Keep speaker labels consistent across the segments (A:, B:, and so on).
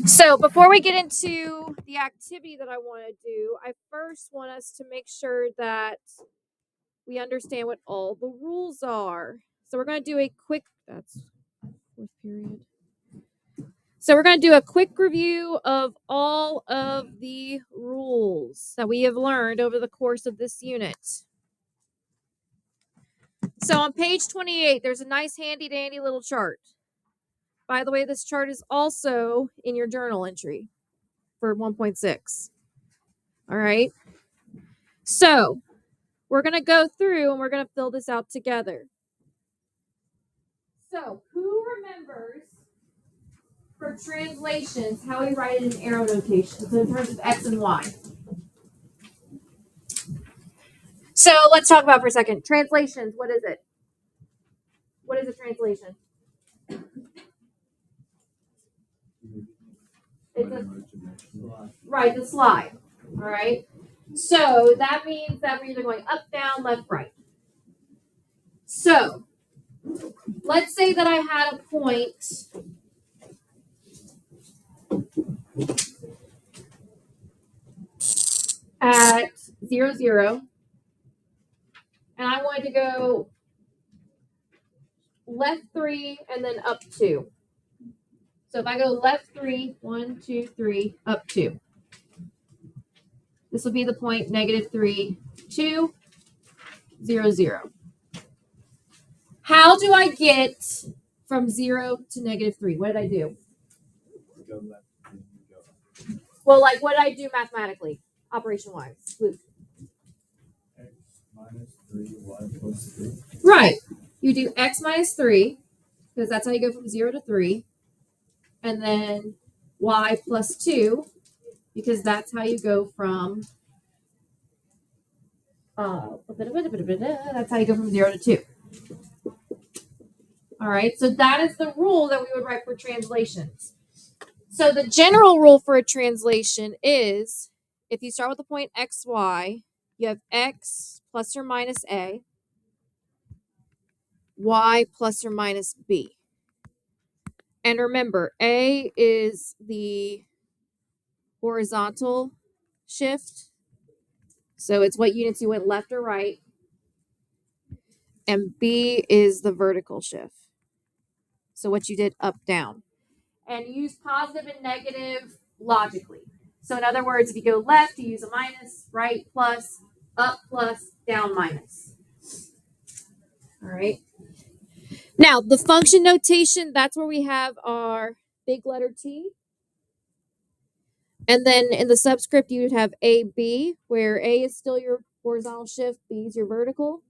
A: So before we get into the activity that I want to do, I first want us to make sure that we understand what all the rules are. So we're going to do a quick, that's fourth period. So we're going to do a quick review of all of the rules that we have learned over the course of this unit. So on page 28, there's a nice handy dandy little chart. By the way, this chart is also in your journal entry for 1.6. All right. So we're going to go through and we're going to fill this out together. So who remembers for translations how we write it in arrow notation? So in terms of X and Y. So let's talk about for a second. Translations, what is it? What is a translation? Right, the slide. All right. So that means that we're either going up, down, left, right. So let's say that I had a point at 0, 0, and I wanted to go left 3 and then up 2. So if I go left 3, 1, 2, 3, up 2. This will be the point -3, 2, 0, 0. How do I get from 0 to -3? What did I do?
B: Go left and go up.
A: Well, like what did I do mathematically, operation-wise? Luke.
B: X minus 3, y plus 3.
A: Right. You do x minus 3, because that's how you go from 0 to 3. And then y plus 2, because that's how you go from that's how you go from 0 to 2. All right, so that is the rule that we would write for translations. So the general rule for a translation is if you start with the point x, y, you have x plus or minus a, y plus or minus b. And remember, a is the horizontal shift. So it's what units you went left or right. And b is the vertical shift. So what you did up, down. And use positive and negative logically. So in other words, if you go left, you use a minus, right plus, up plus, down minus. All right. Now, the function notation, that's where we have our big letter T. And then in the subscript, you would have AB, where A is still your horizontal shift, B is your vertical.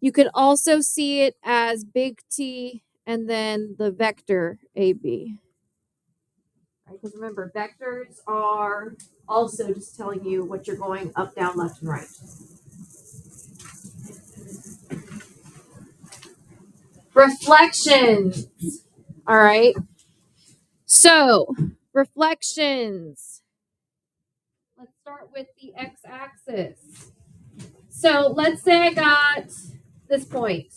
A: You could also see it as big T and then the vector AB. Right? Because remember, vectors are also just telling you what you're going up, down, left, and right. Reflections. All right. So, reflections. Let's start with the x-axis. So, let's say I got this point,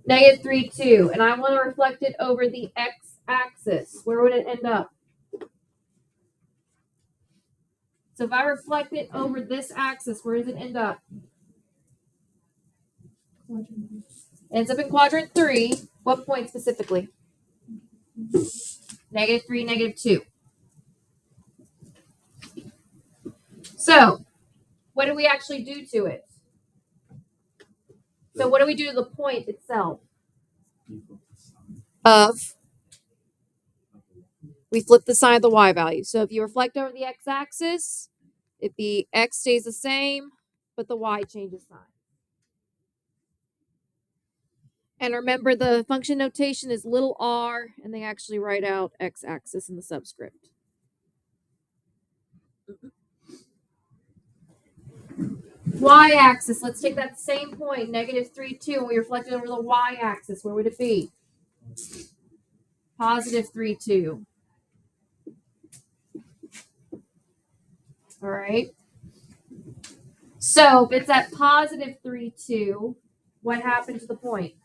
A: -3, 2, and I want to reflect it over the x-axis. Where would it end up? So if I reflect it over this axis, where does it end up? It ends up in quadrant 3. What point specifically? -3, -2. So, what do we actually do to it? So what do we do to the point itself? We flip the sign of the y value. So if you reflect over the x-axis, the x stays the same, but the y changes sign. And remember, the function notation is little r, and they actually write out x-axis in the subscript. Y-axis, let's take that same point, -3, 2, and we reflect it over the y-axis. Where would it be? +3, 2. All right. So if it's at +3, 2, what happened to the point?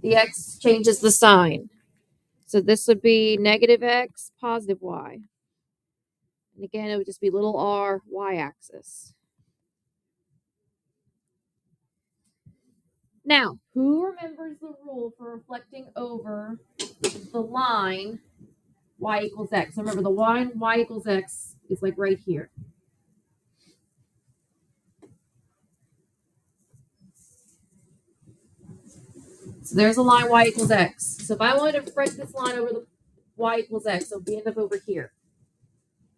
A: the x changes the sign. So this would be negative x, positive y. And again, it would just be little r, y-axis. Now, who remembers the rule for reflecting over the line y equals x? So remember, the line y equals x is like right here. So there's a line y equals x. So if I wanted to reflect this line over the y equals x, it'll end up over here.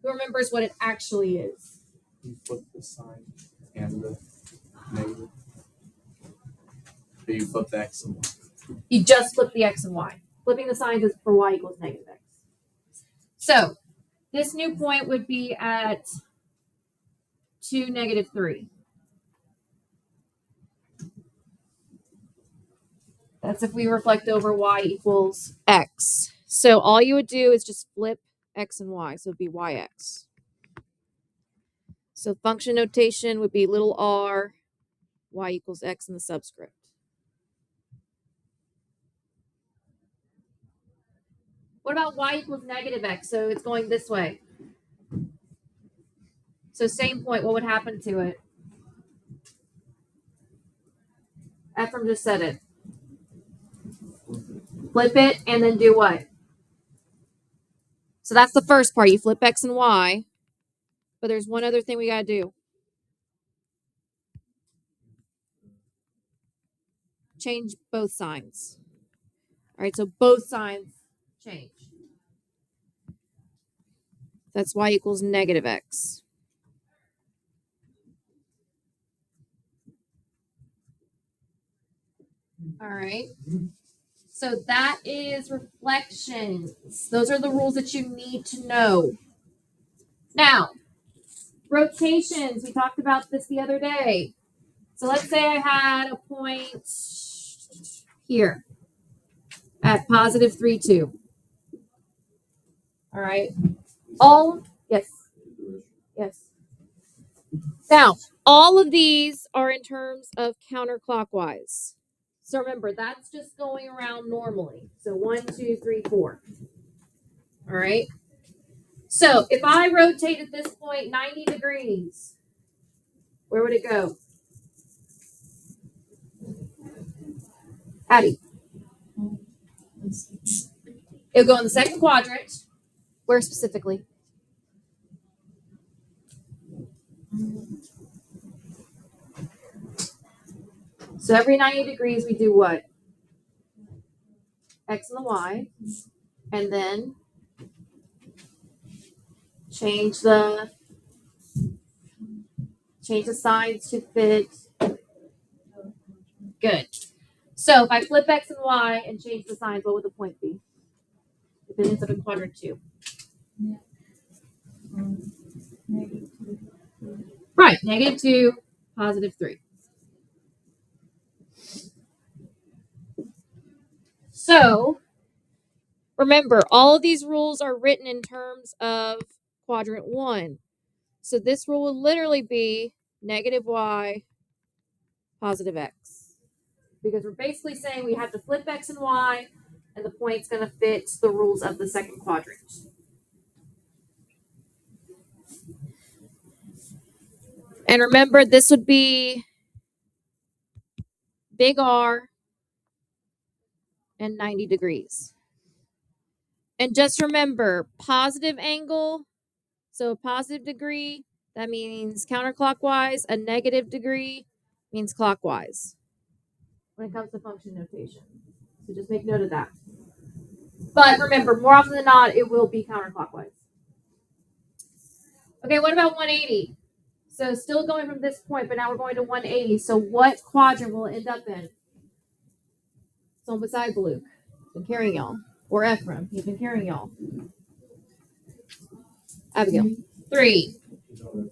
A: Who remembers what it actually is?
B: You flip the sign and the negative. Or you flip the x and y.
A: You just flip the x and y. Flipping the signs is for y equals negative x. So this new point would be at 2, -3. That's if we reflect over y equals x. So all you would do is just flip x and y. So it'd be yx. So function notation would be little r, y equals x in the subscript. What about y equals negative x? So it's going this way. So same point, what would happen to it? Ephraim just said it. Flip it and then do what? So that's the first part. You flip x and y. But there's one other thing we got to do. Change both signs. All right, so both signs change. That's y equals negative x. All right. So that is reflections. Those are the rules that you need to know. Now, rotations. We talked about this the other day. So let's say I had a point here at positive 3, 2. All right. Yes. Now, all of these are in terms of counterclockwise. So remember, that's just going around normally. So 1, 2, 3, 4. All right. So if I rotated this point 90 degrees, where would it go? Addie. It'll go in the second quadrant. Where specifically? So every 90 degrees, we do what? X and the Y. And then change the signs to fit. Good. So if I flip X and Y and change the signs, what would the point be? If it ends up in quadrant 2. Right, -2, +3. So remember, all of these rules are written in terms of quadrant 1. So this rule would literally be -y, +x. Because we're basically saying we have to flip x and y, and the point's going to fit the rules of the second quadrant. And remember, this would be big R and 90 degrees. And just remember, positive angle, so a positive degree, that means counterclockwise. A negative degree means clockwise when it comes to function notation. So just make note of that. But remember, more often than not, it will be counterclockwise. Okay, what about 180? So still going from this point, but now we're going to 180. So what quadrant will it end up in? So beside Luke. Been carrying y'all. Or Ephraim. He's been carrying y'all. Abigail. 3.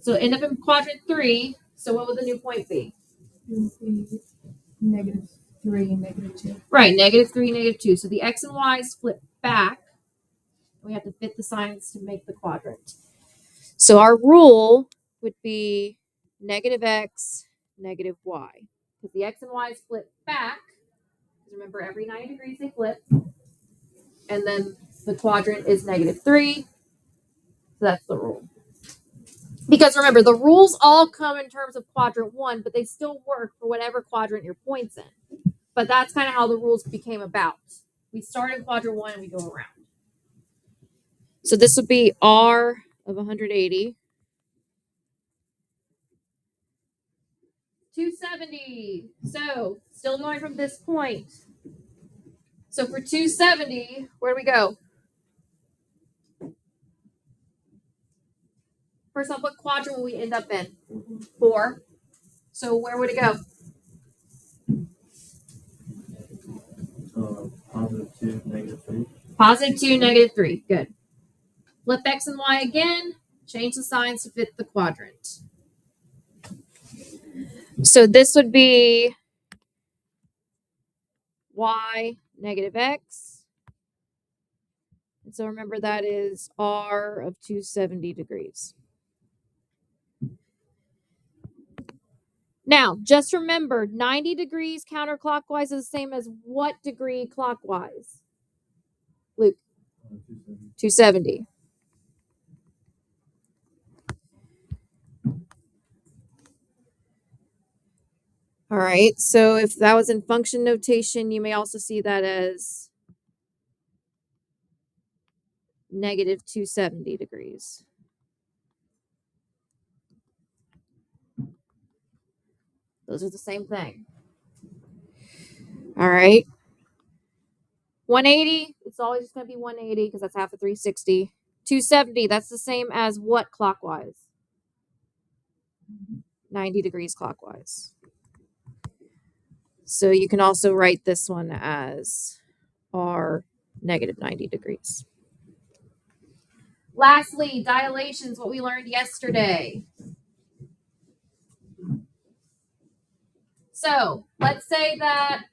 A: So end up in quadrant 3. So what would the new point be?
C: -3, -2.
A: Right, -3, -2. So the x and y's flip back. We have to fit the signs to make the quadrant. So our rule would be -x, -y. Because the x and y's flip back, Remember, every 90 degrees they flip. And then the quadrant is -3. So that's the rule. Because remember, the rules all come in terms of quadrant 1, but they still work for whatever quadrant your point's in. But that's kind of how the rules became about. We start in quadrant 1 and we go around. So this would be R of 180. 270. So still going from this point. So for 270, where do we go? First off, what quadrant will we end up in? 4. So where would it go?
B: +2, -3.
A: +2, -3. Good. Flip X and Y again. Change the signs to fit the quadrant. So this would be Y -X. And so remember that is R of 270 degrees. Now, just remember 90 degrees counterclockwise is the same as what degree clockwise? Luke. 270. All right, so if that was in function notation, you may also see that as -270 degrees. Those are the same thing. All right. 180, it's always just going to be 180 because that's half of 360. 270, that's the same as what clockwise? 90 degrees clockwise. So you can also write this one as R -90 degrees. Lastly, dilations, what we learned yesterday. So let's say that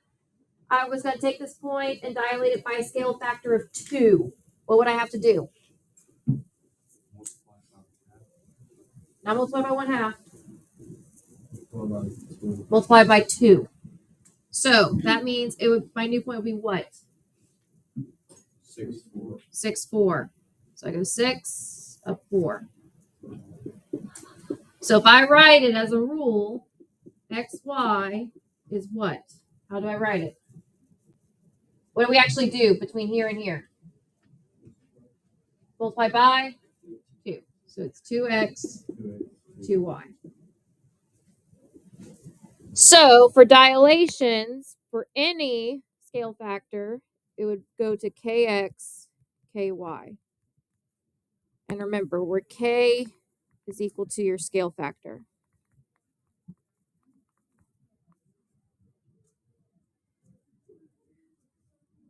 A: I was going to take this point and dilate it by a scale factor of 2. What would I have to do? Not multiply by 1/2. Multiply by 2. So that means my new point would be what?
B: 6, 4.
A: 6, 4. So I go 6 up 4. So if I write it as a rule, xy is what? How do I write it? What do we actually do between here and here? Multiply by 2. So it's 2x, 2y. So for dilations, for any scale factor, it would go to kx, ky. And remember, where k is equal to your scale factor.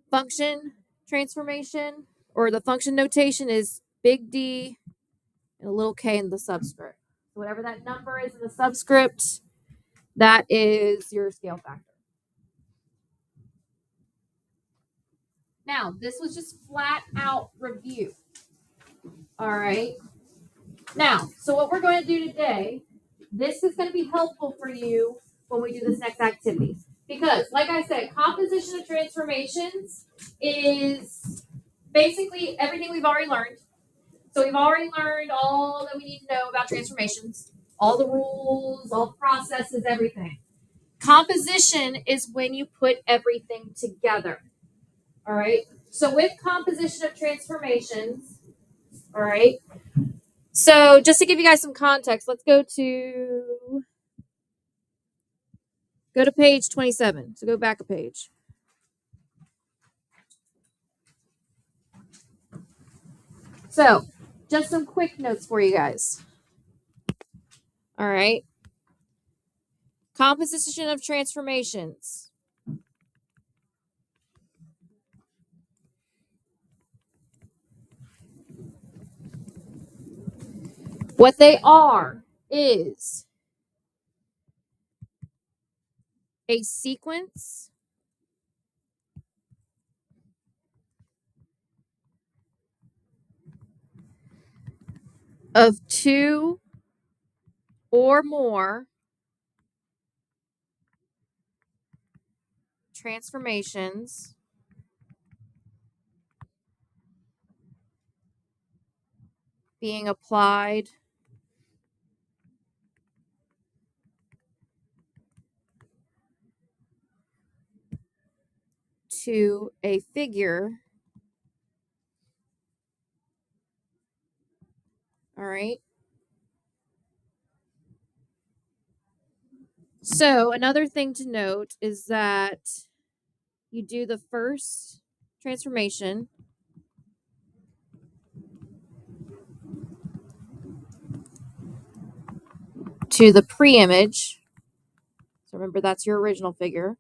A: Function transformation, or the function notation, is big D and a little k in the subscript. So whatever that number is in the subscript, that is your scale factor. Now, this was just flat out review. All right. Now, so what we're going to do today, this is going to be helpful for you when we do this next activity. Because, like I said, composition of transformations is basically everything we've already learned. So we've already learned all that we need to know about transformations, all the rules, all the processes, everything. Composition is when you put everything together. All right. So with composition of transformations, all right. So just to give you guys some context, let's go to page 27. So go back a page. So just some quick notes for you guys. All right. Composition of transformations. What they are is a sequence of 2 or more transformations being applied to a figure. All right. So another thing to note is that you do the first transformation to the pre-image. So remember, that's your original figure.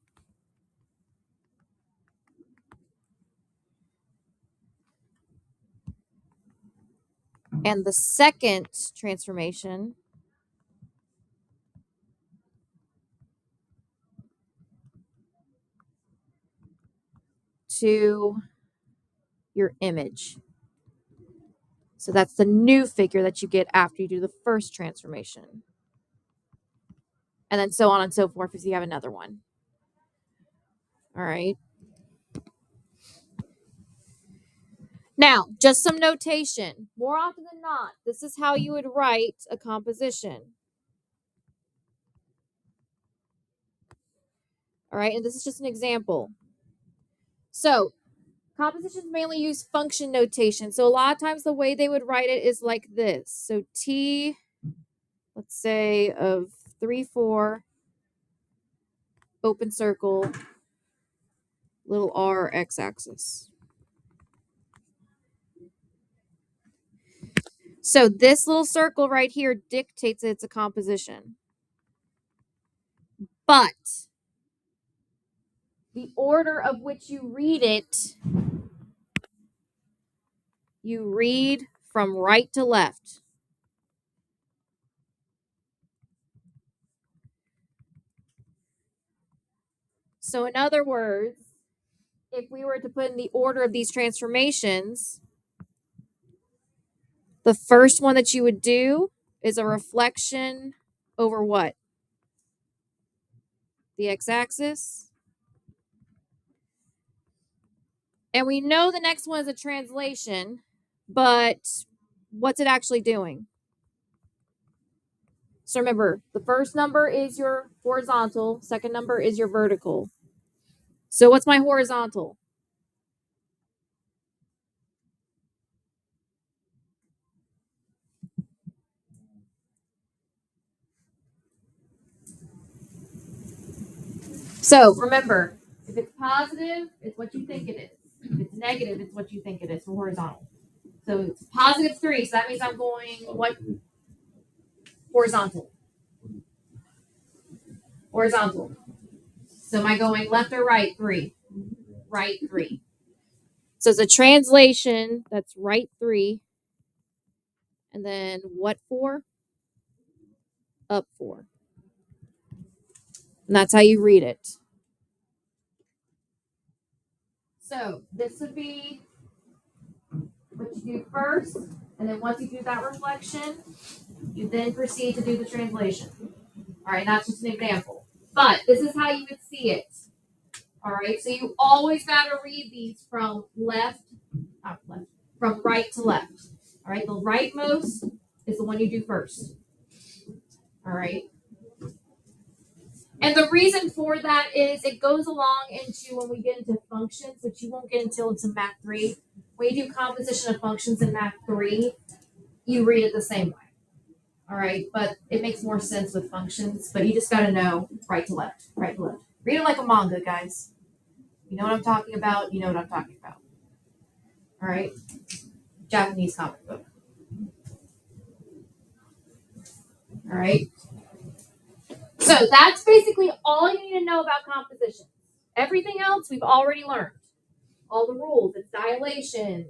A: And the second transformation to your image. So that's the new figure that you get after you do the first transformation. And then so on and so forth if you have another one. All right. Now, just some notation. More often than not, this is how you would write a composition. All right, and this is just an example. So, compositions mainly use function notation. So, a lot of times the way they would write it is like this. So, T, let's say, of 3, 4, open circle, little r, x-axis. So, this little circle right here dictates that it's a composition. But the order of which you read it, you read from right to left. So in other words, if we were to put in the order of these transformations, the first one that you would do is a reflection over what? The x-axis. And we know the next one is a translation, but what's it actually doing? So remember, the first number is your horizontal, second number is your vertical. So what's my horizontal? So remember, if it's positive, it's what you think it is. If it's negative, it's what you think it is for horizontal. So it's positive 3, so that means I'm going what? Horizontal. Horizontal. So am I going left or right? 3. Right 3. So it's a translation that's right 3. And then what 4? Up 4. And that's how you read it. So this would be what you do first, and then once you do that reflection, you then proceed to do the translation. All right, that's just an example. But this is how you would see it. All right, so you always got to read these from from right to left. All right, the rightmost is the one you do first. All right. And the reason for that is it goes along into when we get into functions, which you won't get until it's in Math 3. When you do composition of functions in Math 3, you read it the same way. All right, but it makes more sense with functions, but you just got to know right to left, right to left. Read it like a manga, guys. You know what I'm talking about, you know what I'm talking about. All right, Japanese comic book. All right, so that's basically all you need to know about composition. Everything else we've already learned. All the rules, it's dilations,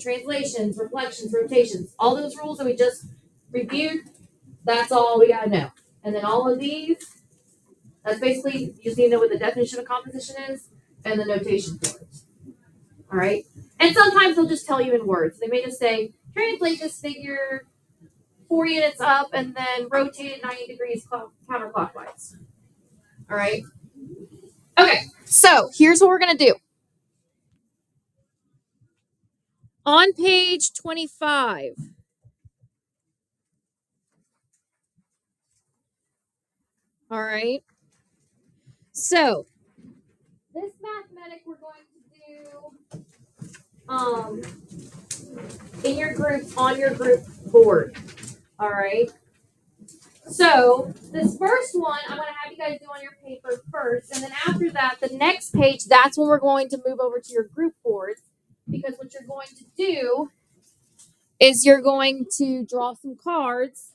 A: translations, reflections, rotations, all those rules that we just reviewed, that's all we got to know. And then all of these, that's basically, you just need to know what the definition of composition is and the notation for it. All right? And sometimes they'll just tell you in words. They may just say, translate this figure 4 units up and then rotate it 90 degrees counterclockwise. All right? Okay, so here's what we're going to do. On page 25, all right, so this mathematic we're going to do in your group, on your group board, all right? So this first one, I'm going to have you guys do on your paper first, and then after that, the next page, that's when we're going to move over to your group boards, because what you're going to do is you're going to draw some cards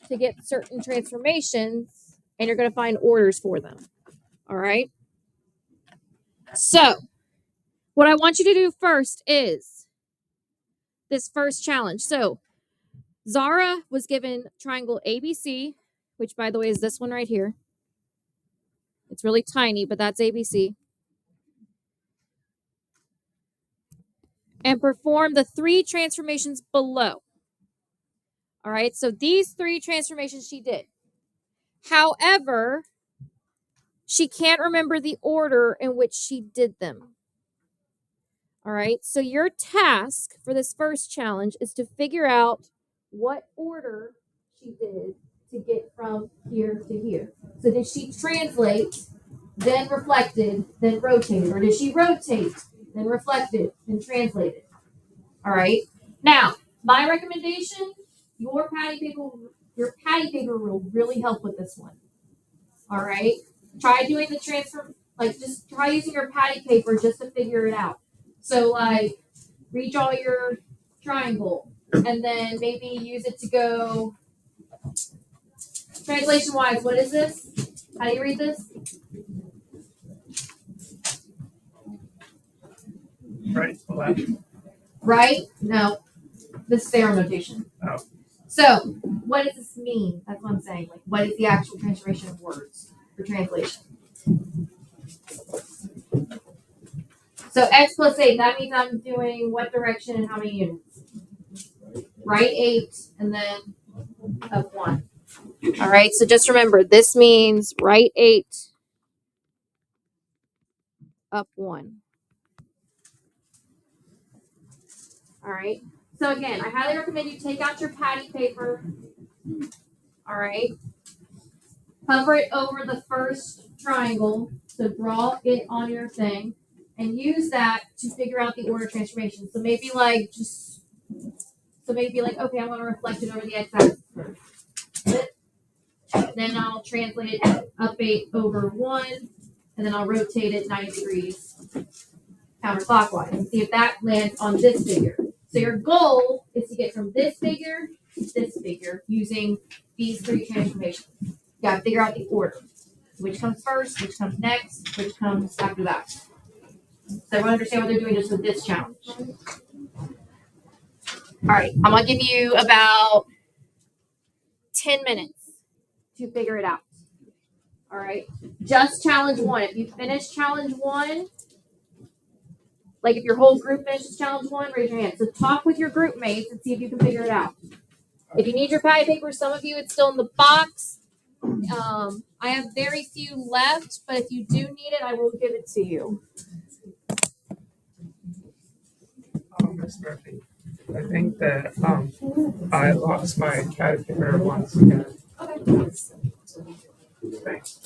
A: to get certain transformations, and you're going to find orders for them. All right? So, what I want you to do first is this first challenge. So, Zara was given triangle ABC, which, by the way, is this one right here. It's really tiny, but that's ABC. And perform the 3 transformations below. All right, so these 3 transformations she did. However, she can't remember the order in which she did them. All right, so your task for this first challenge is to figure out what order she did to get from here to here. So did she translate, then reflected, then rotated? Or did she rotate, then reflected, then translated? All right, now my recommendation, your patty paper will really help with this one. All right, try doing the transfer, like just try using your patty paper just to figure it out. So like redraw your triangle and then maybe use it to go translation wise. What is this? How do you read this?
B: Right, left.
A: Right? No. This is arrow notation.
B: Oh.
A: So what does this mean? That's what I'm saying. Like what is the actual transformation of words for translation? So x plus 8, that means I'm doing what direction and how many units? Right 8 and then up 1. All right, so just remember, this means right 8, up 1. All right, so again, I highly recommend you take out your patty paper. All right, hover it over the first triangle, so draw it on your thing, and use that to figure out the order transformation. So maybe like okay, I'm going to reflect it over the x-axis first. Then I'll translate it up 8 over 1, and then I'll rotate it 90 degrees counterclockwise and see if that lands on this figure. So your goal is to get from this figure to this figure using these 3 transformations. You got to figure out the order. Which comes first, which comes next, which comes after that. So everyone understand what they're doing just with this challenge. All right, I'm going to give you about 10 minutes to figure it out. All right, just challenge 1. If you finish challenge 1, like if your whole group finishes challenge 1, raise your hand. So talk with your group mates and see if you can figure it out. If you need your patty paper, some of you, it's still in the box. I have very few left, but if you do need it, I will give it to you.
B: Ms. Murphy, I think that I lost my caterpillar once again.
A: Okay.
B: Thanks.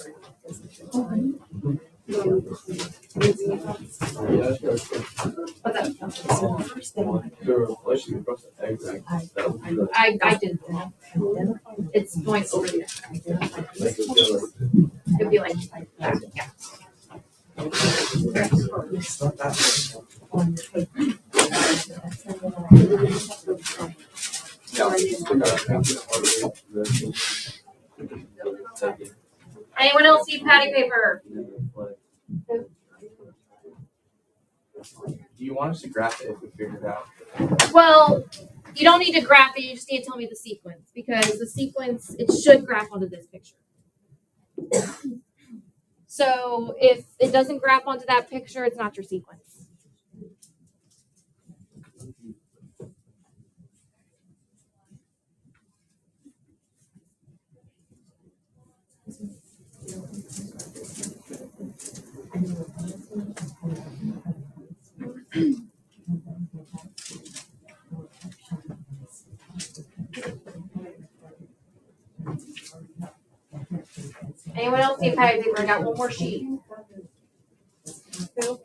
A: I didn't. It's going over there. It'd be like, yeah. Anyone else need patty paper?
B: Do you want us to graph it if we figure it out?
A: Well, you don't need to graph it. You just need to tell me the sequence because the sequence, it should graph onto this picture. So if it doesn't graph onto that picture, it's not your sequence. Anyone else need pad paper? I got one more sheet. Who?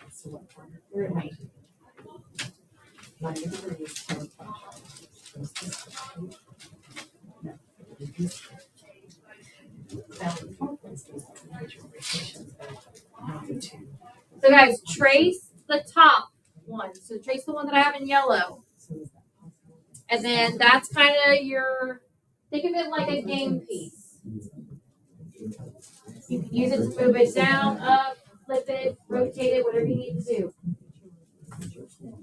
A: So guys, trace the top one. So trace the one that I have in yellow. And then that's kind of your, think of it like a game piece. You can use it to move it down, up, flip it, rotate it, whatever you need to do.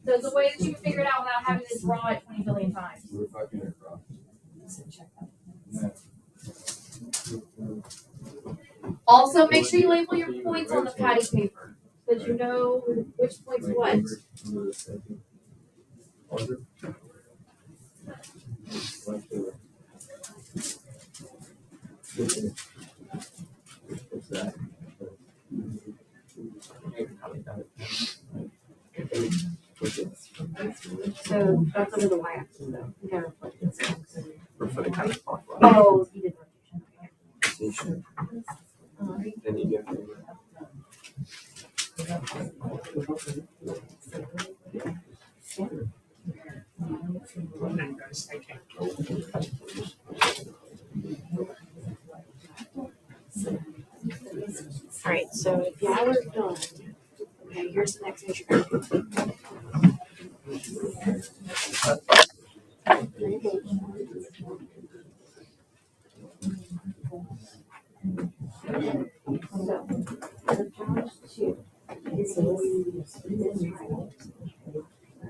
A: So it's a way that you can figure it out without having to draw it 20 billion times. Also, make sure you label your points on the patty paper so that you know which point's what. So that's under the y-axis though. You gotta reflect this. Oh, you did rotation.
B: Then you get
A: All right, so if y'all are done, okay, here's the next picture.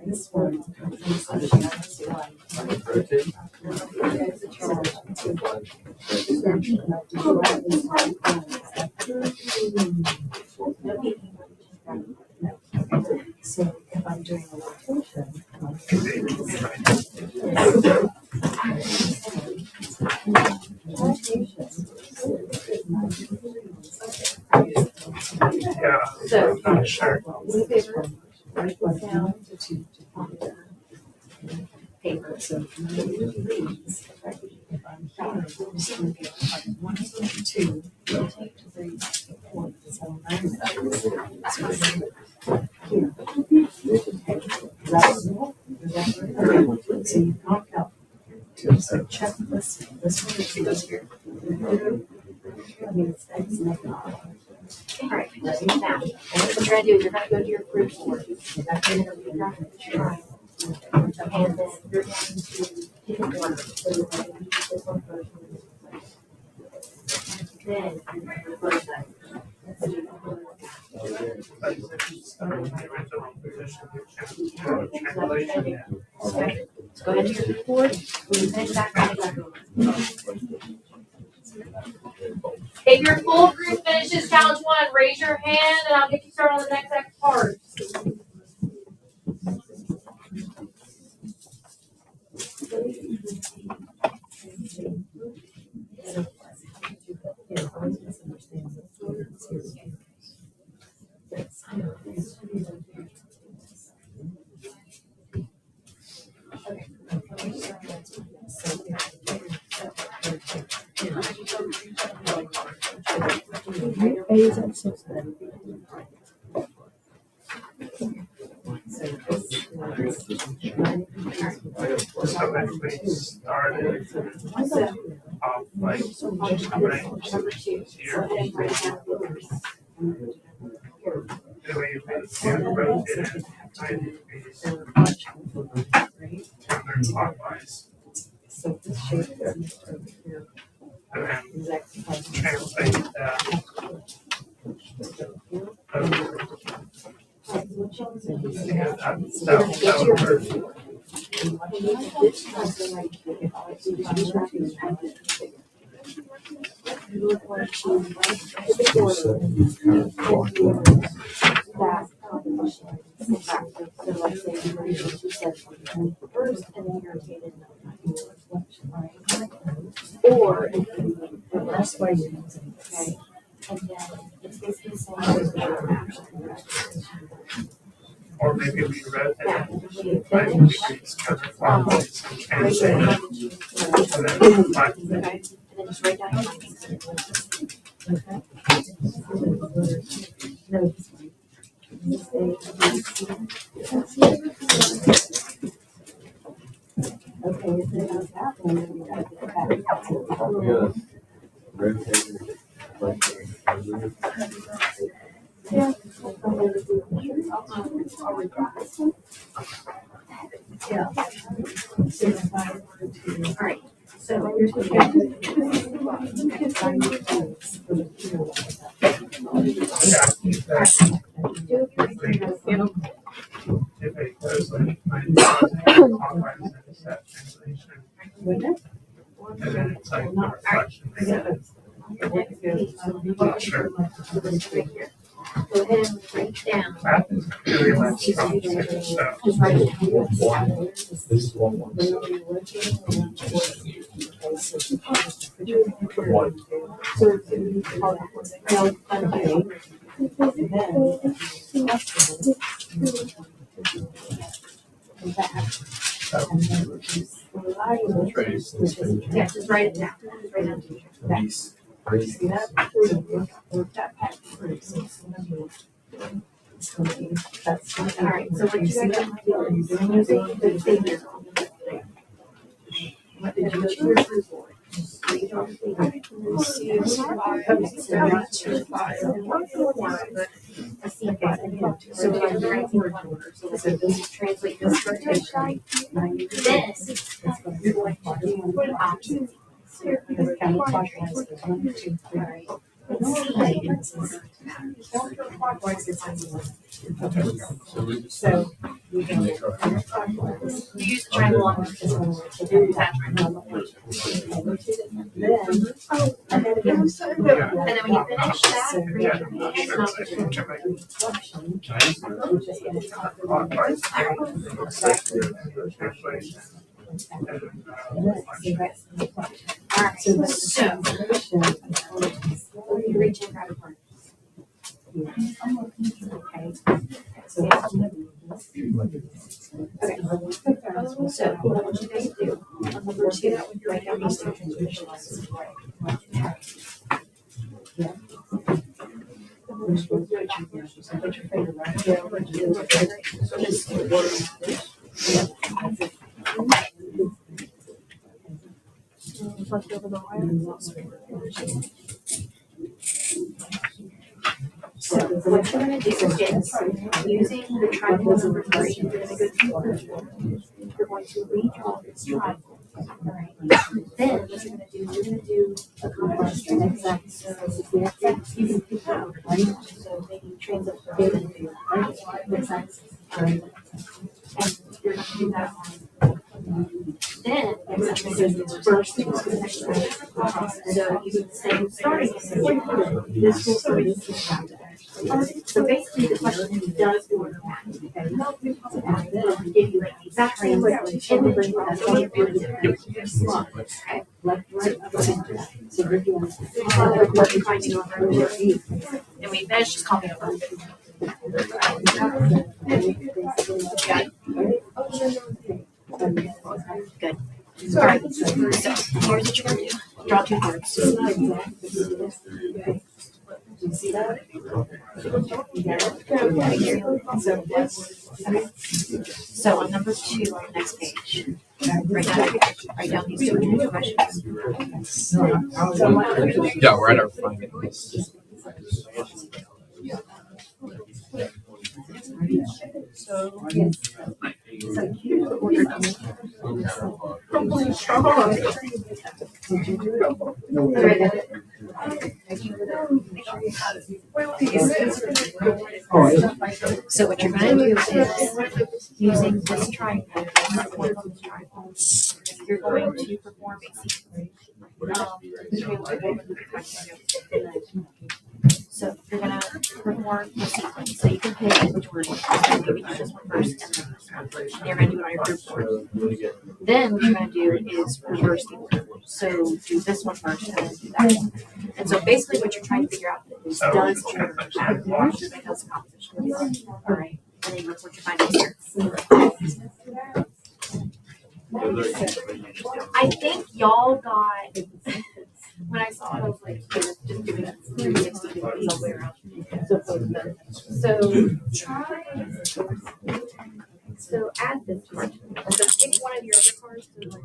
C: This one.
B: rotate.
C: So if I'm doing a rotation,
A: So,
D: Not sure.
C: right one down to two paper. So if I'm here, one, two, rotate to three, four. So so you knock out. So check this one goes here. I mean, it's next.
A: all right, now, what you're gonna do is you're gonna go to your group board. You're gonna be graphing the triangle. And then you're going to pick a order. So you're going to use this one first. Then you're going to reverse that. Okay, so go ahead to your board. When you finish that, come back over. If your full group finishes challenge one, raise your hand and I'll get you started on the next part.
D: So actually started off like
A: Number two.
D: here.
A: Go ahead and write down yours.
D: The way you can rotate it 90 degrees counterclockwise.
C: So this shape is here.
D: And then
C: Exactly.
D: translate that over. Yeah, that would work.
A: Or
C: That's why you're using.
A: okay, and then it's
D: Or maybe we read that like we use counterclockwise and translate it. And then like,
C: And then just write down your findings. Okay, if it does happen, then we gotta get back. Yeah. Yeah. All right. So here's what
D: if it goes like clockwise and it's that translation. And then it's like the reflection. Not sure.
C: Go ahead and write down.
D: Math is really like complicated stuff.
C: Just write it down.
B: This is 1 1.
C: Yeah, just write it down. Write it down.
B: These.
C: See that? That pack. All right, so what you guys are doing is using the figure. What did you choose for? Read all the figures. So we're going to so this translate this rotation. Then you're going to do options. Because counterclockwise is 1, 2, 3. Right. So we go counterclockwise.
A: You use the triangle on
C: Then, and then again,
A: and then when you finish that, create your next
C: reflection, which is going to talk about
D: Clockwise. Translation.
C: Alright, so the translation
A: you reach in grab a part.
C: okay. So
A: So what you guys do on number 2, write down these two transmissions. So what you're going to do is using the triangle number 3, you're going to go to you're going to redraw this triangle. Alright. Then what you're going to do is you're going to do a complex exact. So you can pick out, right? So maybe translate the data to exact. And you're going to do that one. Then first thing is so you can say starting this will start this is so basically the question does order that. Okay. Give you like the exact same translation and then that's all you're doing. Okay. Left, right, up, so we're doing what you're trying to do and we finish just copy over. Good. All right. So here's what you're gonna do. Draw 2 cards.
C: You see that?
A: So on number 2 on the next page, write down these 2 questions.
B: Yeah, we're at our findings.
C: So yes. So here's what we're doing.
A: So what you're going to do is using this triangle, you're going to perform a sequence. So you're going to perform the sequence. So you can pick which word you want. Maybe do this one first and then this one. And you're going to do it on your group board. Then what you're going to do is reverse the order. So do this one first and then do that one. And so basically what you're trying to figure out
D: So.
C: does order backwards because of composition. All right, and then report your findings here. I think y'all got, when I saw it, I was like, okay, let's just do it 360 degrees all the way around. So try, so add this card. So pick one of your other cards. So like,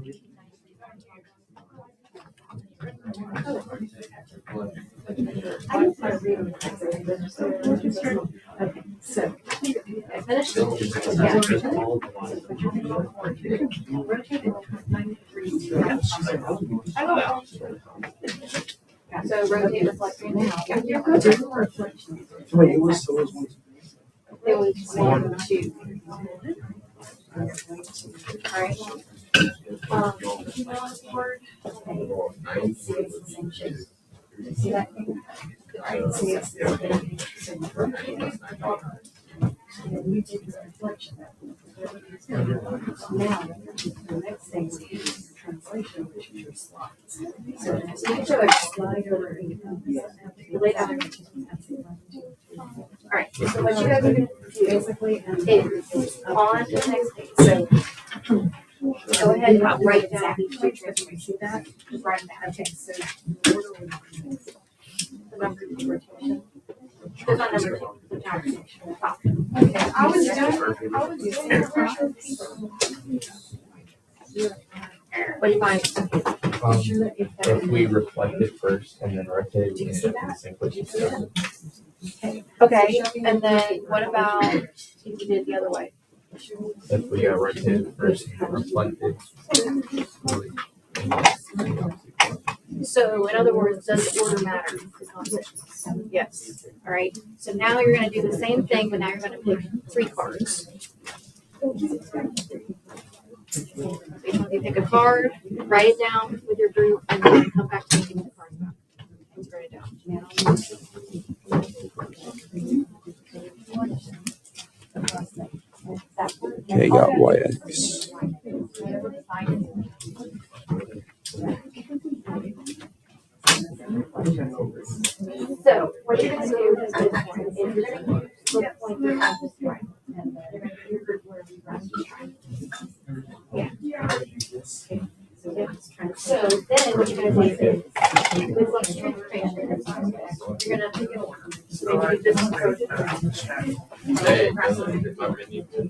C: I didn't start reading it. Okay, so finish. Yeah. So rotate, reflect, and now.
B: Wait, it was one.
C: It was 1, 2. All right. Word. See that? Alright, see it's we did the reflection. Now, the next thing is translation, which is your slides. So each other slide over. Lay down. Alright, so what you guys are gonna do basically is on the next page. So go ahead and write down each transformation. See that? Just write it down. Okay, so the number of rotation. There's not number two, the tower section. Okay, I was doing what do you find?
E: If we reflect it first and then rotate it, it's the
C: Okay, and then what about if you did it the other way?
E: If we rotate it first and reflect it.
C: So in other words, does the order matter? Yes. All right. So now you're going to do the same thing, but now you're going to pick 3 cards. You pick a card, write it down with your group, and then come back to making the cards back. Let's write it down.
F: Okay, got YX.
C: So what you're going to do is you're going to flip pointer at this point. And you're going to do your group where you run the triangle. Yeah. So then what you're going to do is with like transformation, you're going to pick an order. So maybe this approach is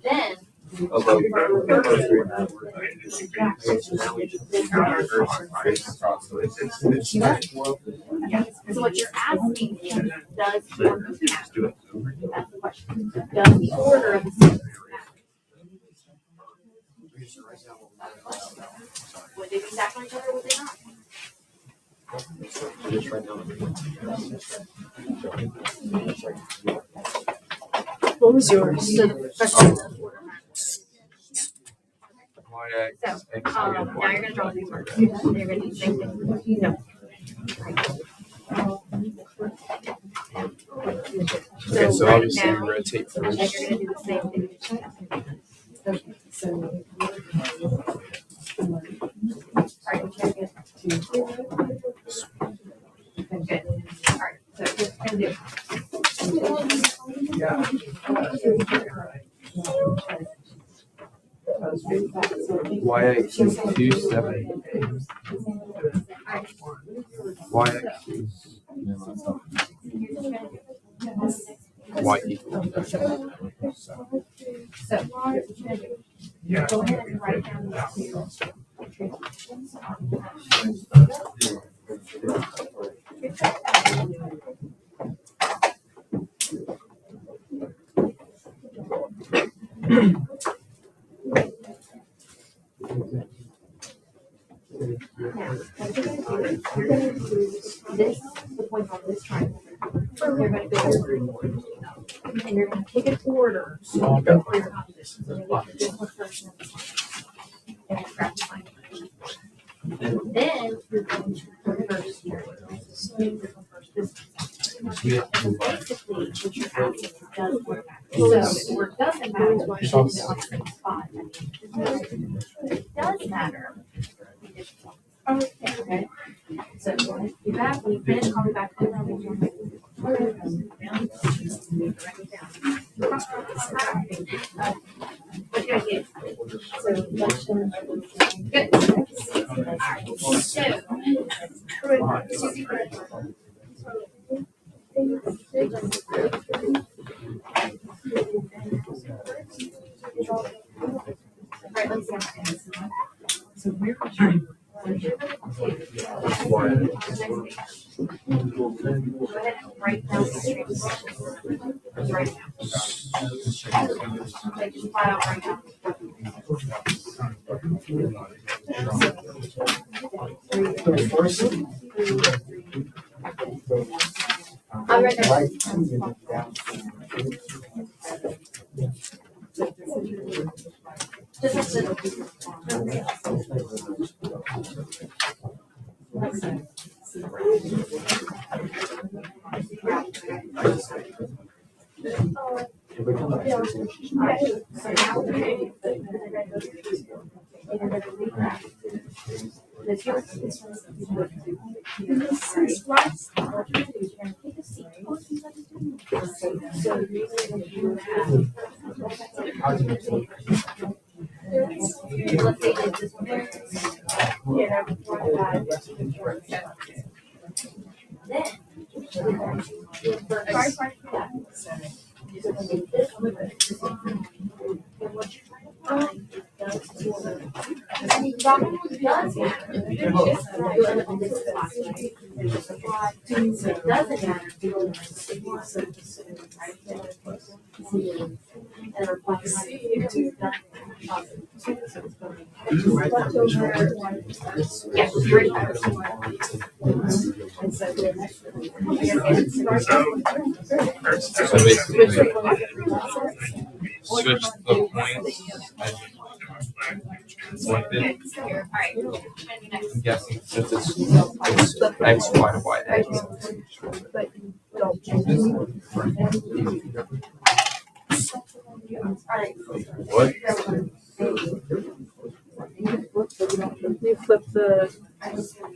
C: then so what you're asking is, does the order matter? That's the question. Does the order of the sequence matter? Would they be stacked on each other or would they not? What was yours? So the question does order matter? So, now you're going to draw these words. You're going to do the same thing. No.
E: Okay, so
C: right
E: obviously
C: now,
E: rotate
C: and then
E: first.
C: you're going to do the same thing. Okay, so. Alright, we can't get to. Okay, good. Alright, so just gonna do.
E: YX is 270. YX is Y equals.
C: So,
D: Yeah.
C: go ahead and write down these 2 transitions. Now, what you're going to do this, the point on this triangle. You're going to go to your group and you're going to pick an order for your composition. So maybe this one first and this one. And then grab the line. And then you're going to reverse here. So you're going to reverse this. And basically, what you're asking is does work matter? So if work doesn't matter, why should it on the same spot? It does matter. Okay. So go ahead, do that. When you finish, call me back. Write down the transition. Right now. Like just flat out right now. I'll write that. Just
E: So basically, switch the points selected. I'm guessing since it's X, Y, Y, X. What?
G: You flip the,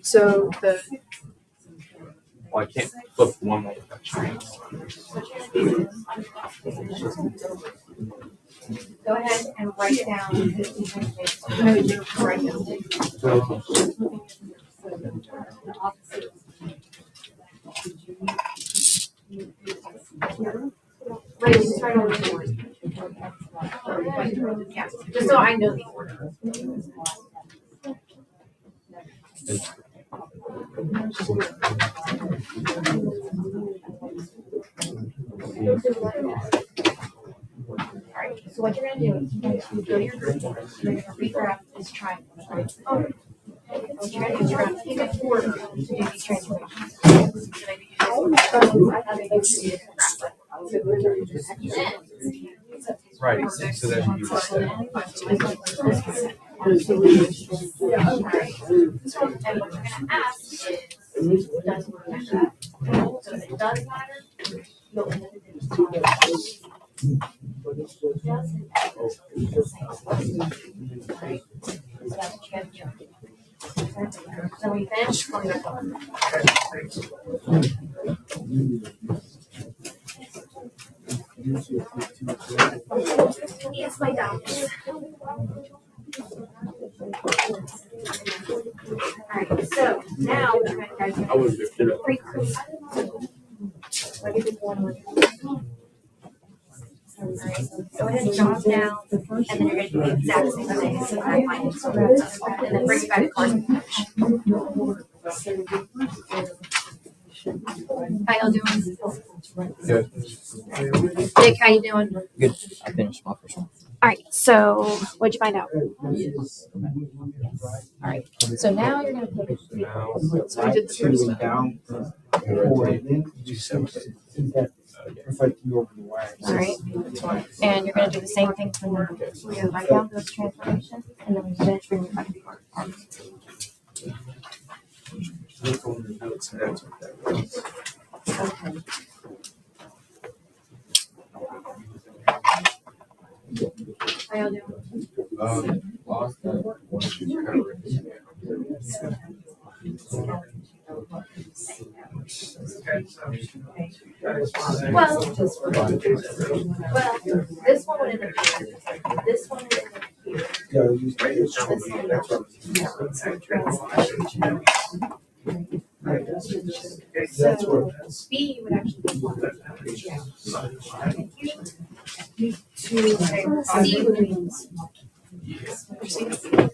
G: so the,
E: Well, I can't flip one way without change.
C: go ahead and write down. No, you write down. Right, just write over the order. Yeah, just so I know the order. Alright, so what you're gonna do is you're gonna go to your group, you're gonna regraph this triangle, right? What you're gonna do is you're gonna pick a order to do these transformations.
E: Right, so that would be the step.
C: And what you're gonna ask is, does it matter? So if it does matter, you'll end up with it. Doesn't matter. Right? So that's what you have to do. So we finish, we'll go on. Yes, my doubts. Alright, so now we're going to guys pre-create. What is it going with? Alright, go ahead and jot down, and then you're going to do the exact same thing. So I find it, and then bring it back to cards and finish. How y'all doing?
E: Good.
A: Nick, how you doing?
H: Good. I finished my first one.
A: All right. So what'd you find out? All right. So now you're gonna pick.
E: Now,
A: So we did the first one.
B: down.
A: All right. And you're gonna do the same thing for now. We're gonna write down those transformations, and then we finish bringing it back to cards.
B: Look on the notes, and that's what that was.
A: Okay. How y'all doing?
E: Lost that one.
C: Well, this one would end up here. This one would end up here. This one so B would actually be one. C would be this is your favorite.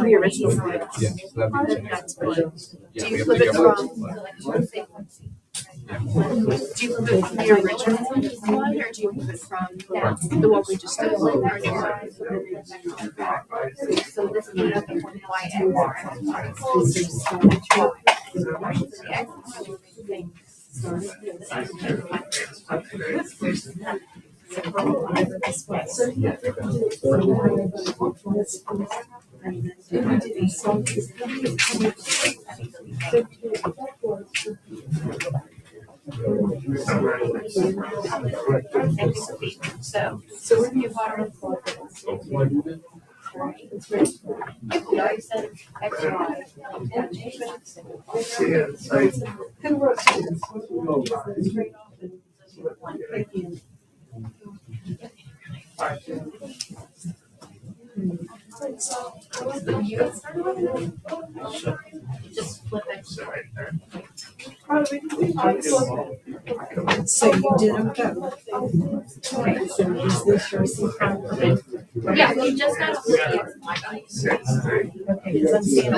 G: The original.
B: Yeah, so that'd be the
G: That's
B: next.
G: one.
B: Yeah,
G: Do
B: we
G: you
B: have
G: flip
B: to
G: it
B: go
G: from?
B: back.
G: Do you flip it from the original one, or do you flip it from the one we just did?
C: So this is nothing for Y
G: So where do you water?
C: Just flip it.
I: So you did them both. Okay, so is this your secret?
C: Yeah, you just gotta flip the X and Y values.
I: Okay, because I'm seeing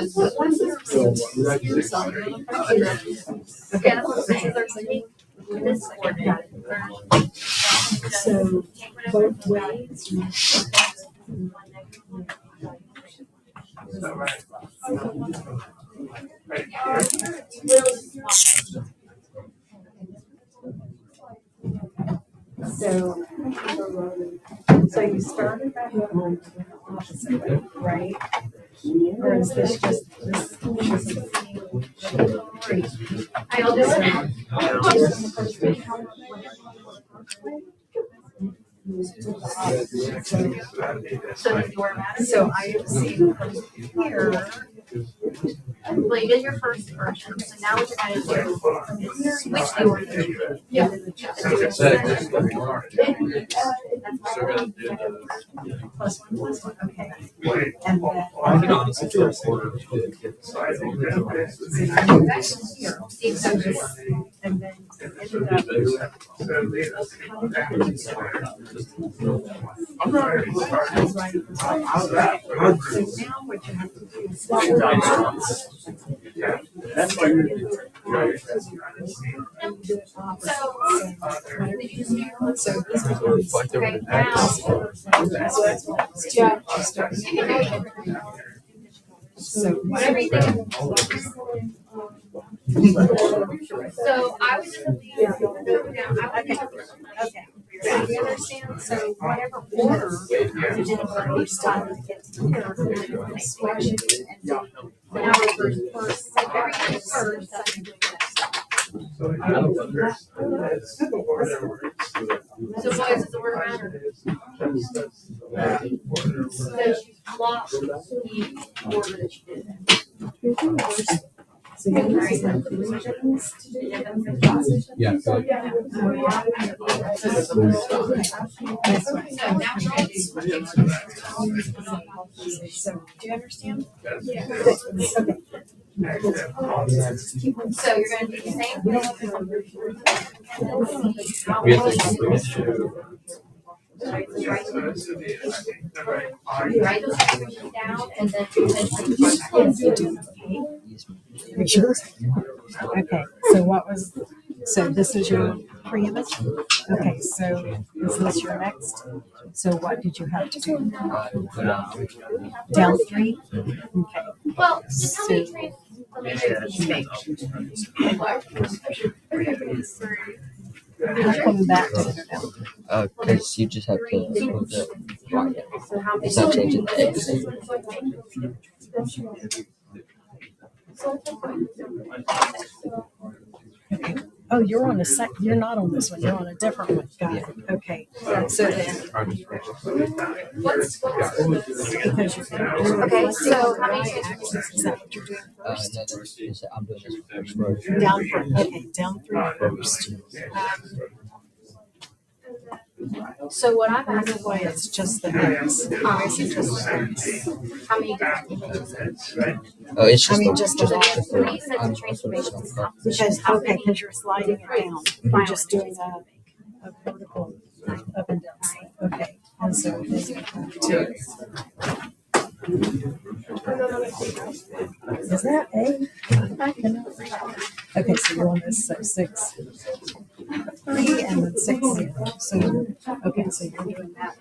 C: Yeah, that's what I'm saying. This coordinate.
I: so both ways. So you started back on the opposite way, right? Or is this just this?
C: I'll do it. So does your matter?
I: So I see from here.
C: Well, you did your first version, so now what you're gonna do is switch the order.
I: Yeah. Plus one, okay. And then.
E: I can honestly do a quarter of it.
I: And then ended up. So now what you have to do is.
D: That's why you're.
I: So this becomes.
C: Okay, now.
I: Yeah. So
C: Whatever you think. So I would just leave.
I: Okay. So you understand, so whatever order you did the first time to get to here, you're gonna switch it and do now first, everything first, second,
C: So why does the word matter? Because you block the order that you did it.
I: So you use like three things to do it.
B: Yeah, so like,
C: So now we're all switching.
I: So do you understand?
C: Yeah.
I: Okay.
C: So you're gonna do the same thing.
E: We have to.
C: Write those information down and then eventually.
I: Are you sure? Okay, so what was, so this is your pre-image? Okay, so is this your next? So what did you have to do? Down three? Okay.
C: Well, just how many transformations you make?
I: How come back to down?
H: Because you just have to move the It's not changing the X.
I: Oh, you're on you're not on this one, you're on a different one. Got it. Okay. So then.
C: Okay, so how many
I: Is that what you're doing
H: No,
I: first?
H: I'm doing this first.
I: Down three. Okay, down three first.
C: So what I'm asking
I: Boy, it's just the names.
C: how many different images?
H: Oh, it's just
I: I mean,
H: the,
I: just
H: just
I: the
C: So
H: the
C: three sets of transformations.
I: Because you're sliding it down. You're just doing a vertical up and down. Okay. And so two. Is that A? I cannot read. Okay, so you're on this, so 6. 3 and then 6, 0. So, okay, so you're doing that.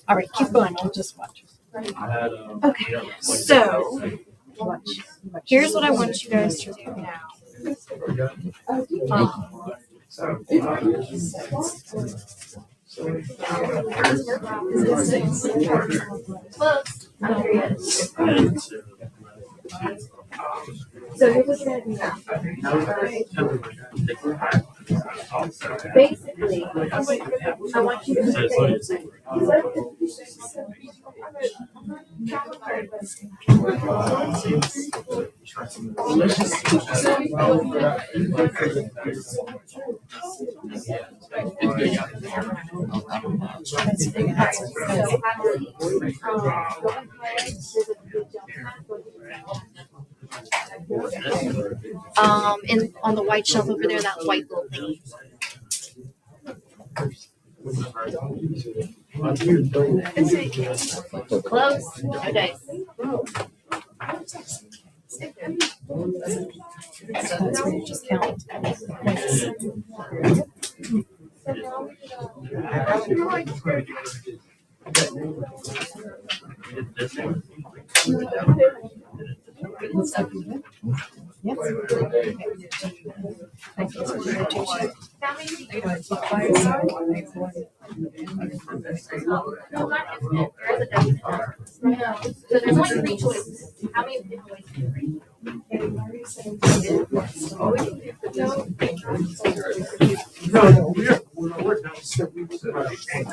I: All right, keep going. I'll just watch.
C: Okay, so here's what I want you guys to do now. Close. I'm curious. So here's what you're gonna do now. Basically, I want you to say. In on the white shelf over there, that white little thing. Close. Okay.
I: That's where you just count. Yes.
C: So there's only 3 choices. How many different ways can you read?
D: No, we're done. So we said we changed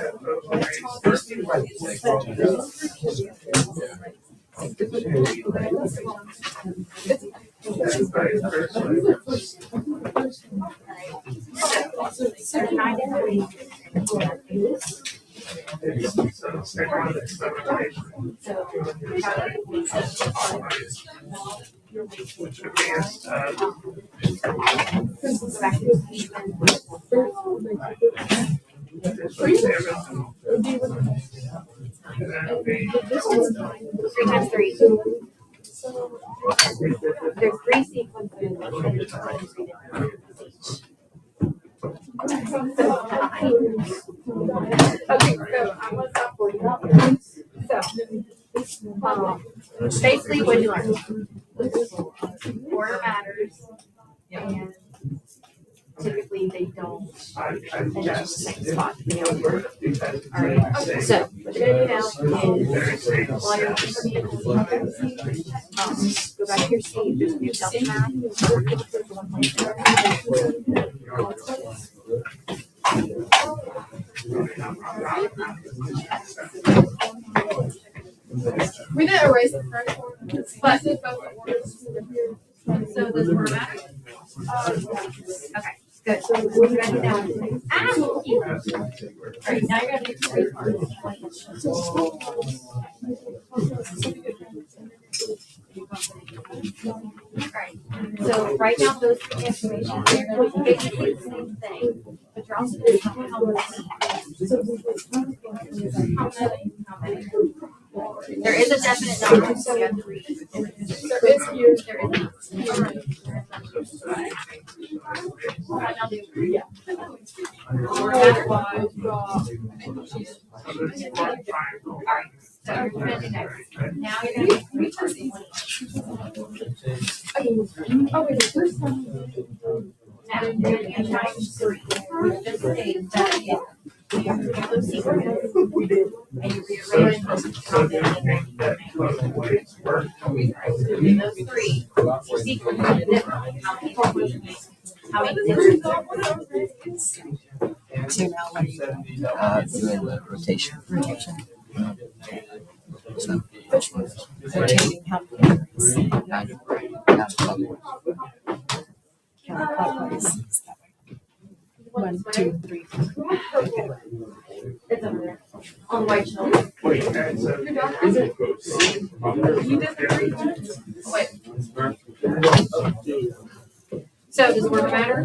D: which would be
C: Three times 3. There's 3 sequences. Okay, so I'm gonna stop for you. So, basically, what you learn? Order matters, and typically they don't end up in the same spot. They don't work. All right. So what you're gonna do now is while you're looking for the images, go back to your seat. There's a new self map. We didn't erase the first one, but so does it matter? Okay, good. So what you gotta do now? All right, now you're gonna do 3 parts. Alright, so write down those information. You're going to basically the same thing, but you're also going to tell me how many. There is a definite number, so you have to read it. There is here. There Alright, so you're going to do next. Now you're going to do 3 times 20. Oh, wait, the first time. Now you're going to do times 3. Just say that
G: You have to have those sequences. And you
D: So,
G: rearrange
D: so
G: how
D: do you
G: many
D: think that both ways work?
G: in those three sequences, and then how many different
H: So now what are you doing the rotation? So which one?
C: Rotating how many degrees?
H: Counterclockwise.
C: Counterclockwise. 1, 2, 3, 4.
G: It's over there on the white shelf.
D: Wait, and so is it?
G: You disagree? Wait. So does the word matter?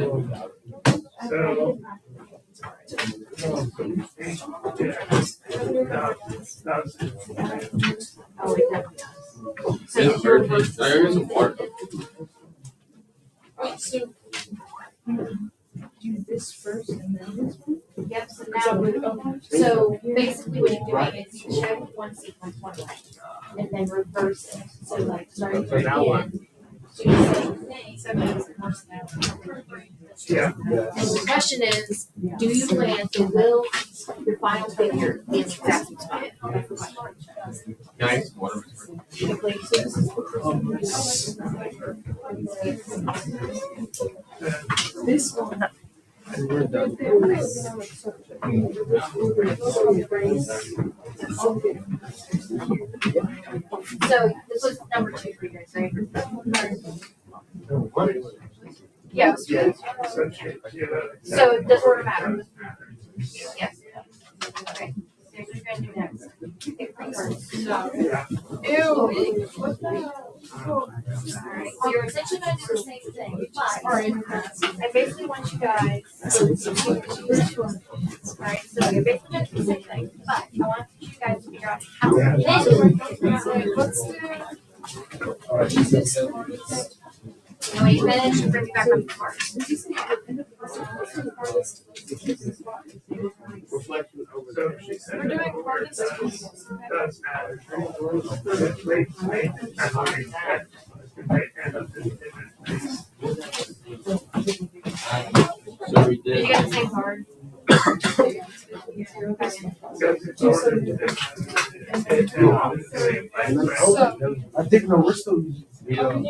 D: So.
G: Oh, it definitely does. So
E: There's some water.
G: wait, so
C: Do this first and then this one?
G: yep, so now, so basically what you're doing is you check one sequence one way and then reverse it. So like starting from the end, do the same thing, so it's worse now.
D: Yeah.
G: And the question is, do you land to will your final figure be an exact spot? That's the question.
E: Nice water.
C: This one.
G: So this was number 2 for you guys, right? Yeah. So does order matter? Yes. Okay. So here's what you're gonna do next. Pick three cards. Ew. Alright, so you're essentially gonna do the same thing, but I basically want you guys to alright, so you're basically gonna do the same thing, but I want you guys to figure out how many. Let's do. And when you finish, bring me back on the cards.
D: So she said. We're doing hardest does matter.
E: So we
G: Did
E: did.
G: you get the same card?
B: I think no, we're still using.
E: We don't.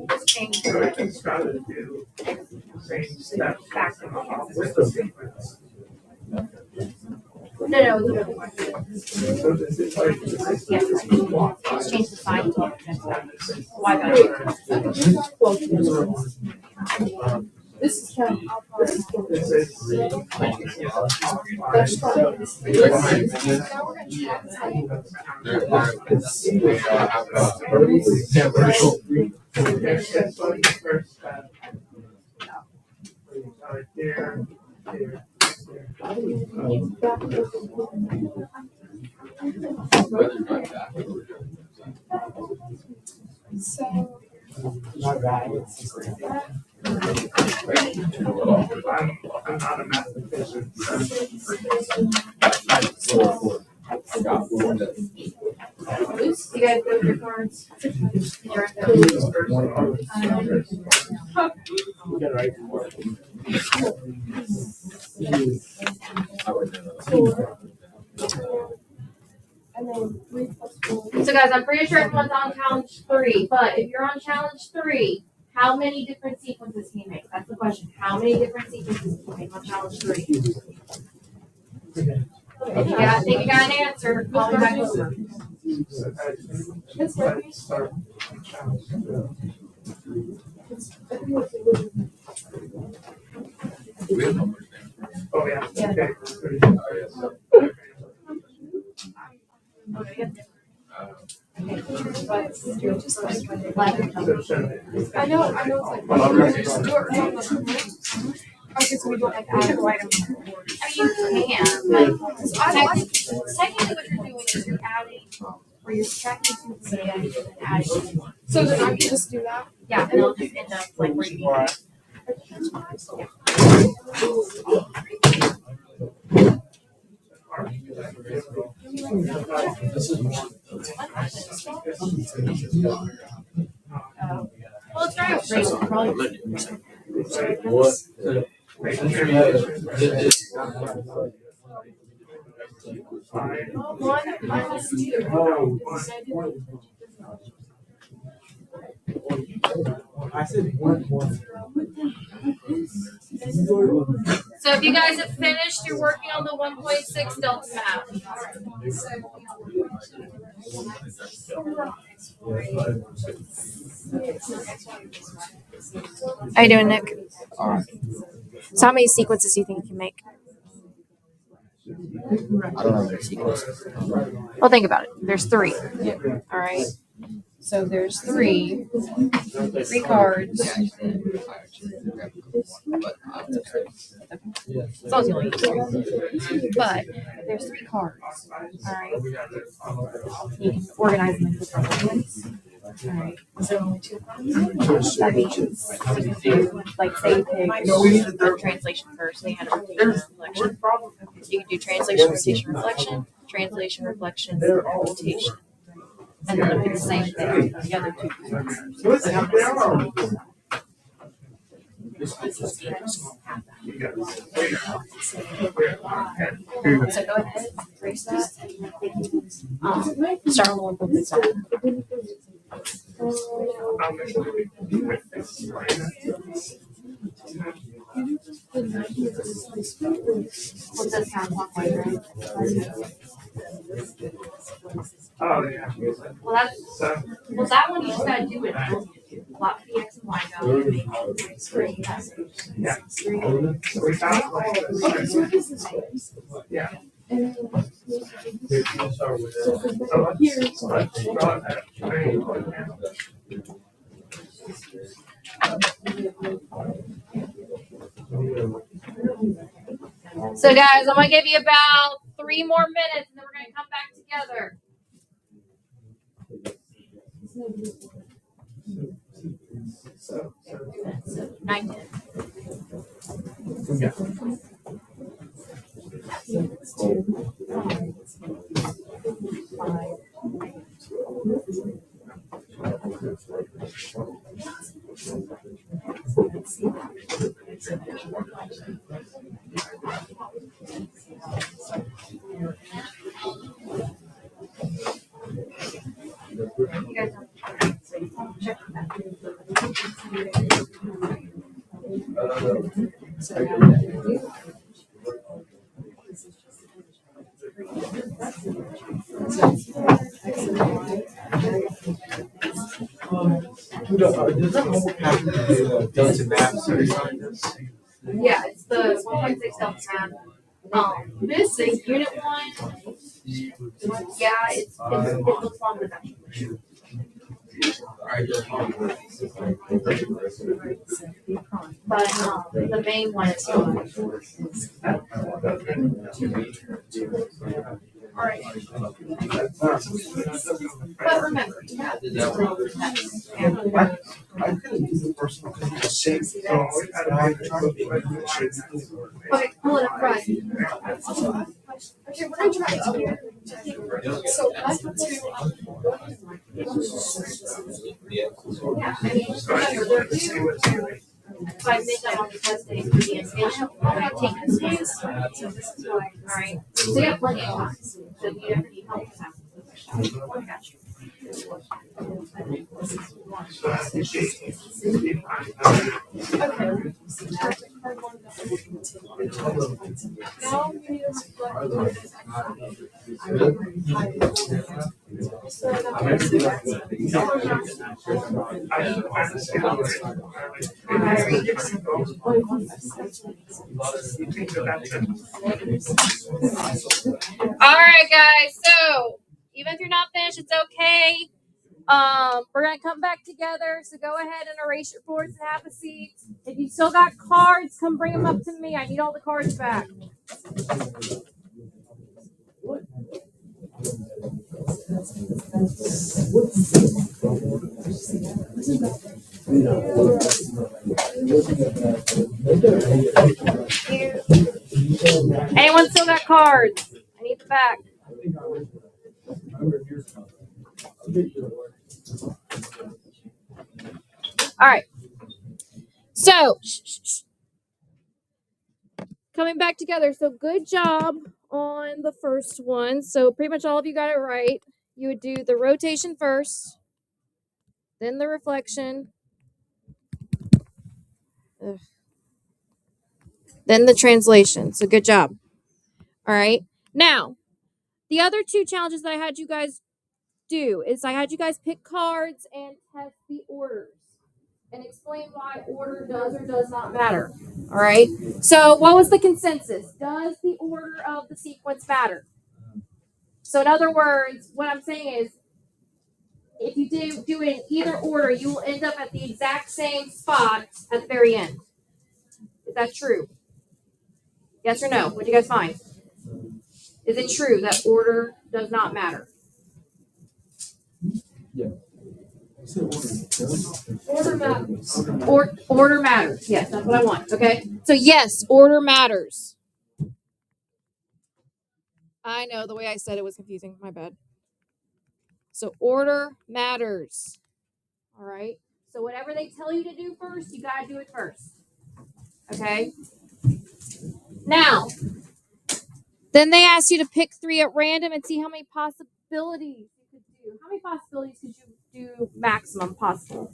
G: Just change
D: So
G: the
D: I just gotta do the same step back with the sequence.
G: No.
D: So this is like.
G: Yeah. Just change the sign to why not?
C: This is counting.
D: This is.
C: That's fine.
D: It's like the first step. There.
C: So.
D: I'm not a mathematician.
G: You guys go with your cards. You're at
C: And then 3 + 4.
G: So guys, I'm pretty sure everyone's on challenge 3, but if you're on challenge 3, how many different sequences can you make? That's the question. How many different sequences can you make on challenge 3? If you got an answer, call me back over.
D: Oh, yeah.
C: I know it's like. Okay, so we don't like add a item.
G: I mean, you can, but technically what you're doing is you're adding, or you're tracking to the data and then adding.
C: So then I can just do that?
G: Yeah, and it'll just end up like where you need it. Well, it's right. Probably. So if you guys have finished, you're working on the 1.6 delta map.
A: How you doing, Nick?
H: All right.
A: So how many sequences do you think you can make?
H: I don't know their sequences.
A: Well, think about it. There's 3.
H: Yeah.
A: All right. So there's 3 cards.
H: But
A: As long as you only use 3. But there's 3 cards. All right. You can organize them in different ways. All right. So that means you can do, like, say you pick the translation first. They had a rotation reflection. You can do translation, rotation, reflection, translation, reflection, rotation. And then it'll be the same thing for the other 2. So go ahead, erase that. Start on the 1.6. What's that sound clockwise, right?
D: Oh, yeah.
G: Well, that one you just gotta do it. Plot the X and Y value.
D: Yeah. So we found like yeah. So let's draw that triangle now.
G: So guys, I'm gonna give you about 3 more minutes and then we're gonna come back together.
D: So
G: 9, 10.
D: yeah.
G: Yeah, it's the 1.6 delta map. This is unit 1. Yeah, it looks longer than that. But the main one is alright. But remember, you have to okay, pull it up right.
I: Okay, what I'm trying to do. So I put two.
G: Yeah, I mean, remember,
D: Let's see what's here.
G: if I make that on the test day for the invitation, I'll take this case. Alright, so you have plenty of time. So if you ever need help, just ask. I got you.
D: So I think
G: Alright guys, so even if you're not finished, it's okay. We're gonna come back together, so go ahead and erase your boards and have a seat. If you still got cards, come bring them up to me. I need all the cards back. Anyone still got cards? I need
A: the back. All right. So, coming back together. So, good job on the first one. So, pretty much all of you got it right. You would do the rotation first, then the reflection, then the translation. So, good job. All right. Now, the other two challenges that I had you guys do is I had you guys pick cards and test the orders and explain why order does or does not matter. All right. So, what was the consensus? Does the order of the sequence matter? So, in other words, what I'm saying is, if you do it in either order, you will end up at the exact same spot at the very end. Is that true? Yes or no? What do you guys find? Is it true that order does not matter?
B: Yeah.
A: Order matters. Order matters. Yes, that's what I want. Okay. So yes, order matters. I know the way I said it was confusing. My bad. So order matters. All right. So whatever they tell you to do first, you gotta do it first. Okay. Now, then they ask you to pick 3 at random and see how many possibilities you could do. How many possibilities could you do maximum possible?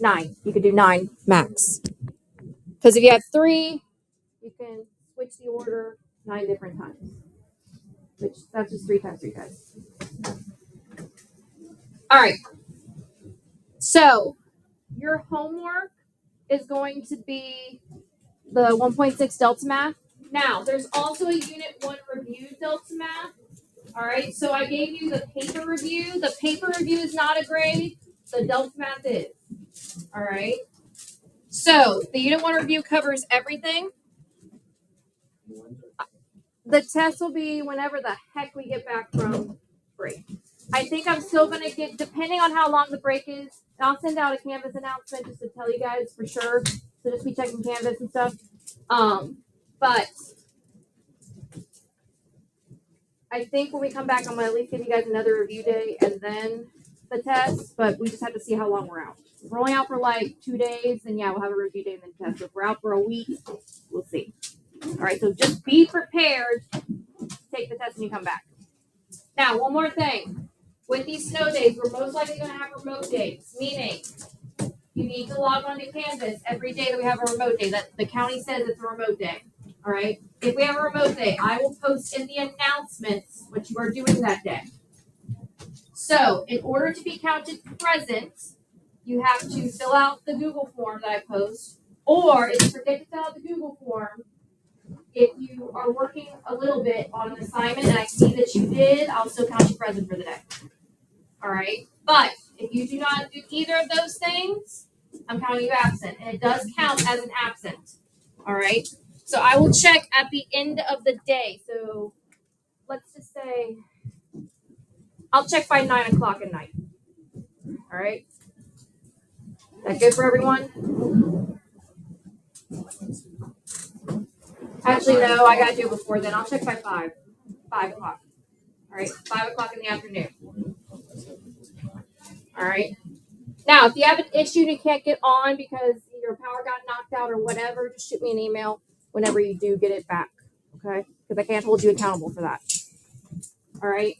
A: 9. You could do 9 max. Because if you have 3, you can switch the order 9 different times. Which that's just 3 times 3 guys. All right. So your homework is going to be the 1.6 Delta Math. Now, there's also a Unit 1 review Delta Math. All right, so I gave you the paper review. The paper review is not a grade. The Delta Math is. All right. So the Unit 1 review covers everything. The test will be whenever the heck we get back from break. I think I'm still going to get, depending on how long the break is, I'll send out a Canvas announcement just to tell you guys for sure. So just be checking Canvas and stuff. But I think when we come back, I'm going to at least give you guys another review day and then the test. But we just have to see how long we're out. If we're only out for like 2 days, then yeah, we'll have a review day and then test. If we're out for a week, we'll see. All right, so just be prepared to take the test when you come back. Now, one more thing. With these snow days, we're most likely going to have remote days, meaning you need to log on to Canvas every day that we have a remote day. That the county says it's a remote day. All right. If we have a remote day, I will post in the announcements what you are doing that day. So, in order to be counted present, you have to fill out the Google form that I post, or if you forget to fill out the Google form, if you are working a little bit on an assignment and I see that you did, I'll still count you present for the day. All right. But if you do not do either of those things, I'm counting you absent. And it does count as an absent. All right. So I will check at the end of the day. So let's just say I'll check by 9 o'clock at night. All right. Is that good for everyone? Actually, no, I got to do it before then. I'll check by 5 o'clock. All right. 5 o'clock in the afternoon. All right. Now, if you have an issue and you can't get on because your power got knocked out or whatever, just shoot me an email whenever you do get it back. Okay? Because I can't hold you accountable for that. All right.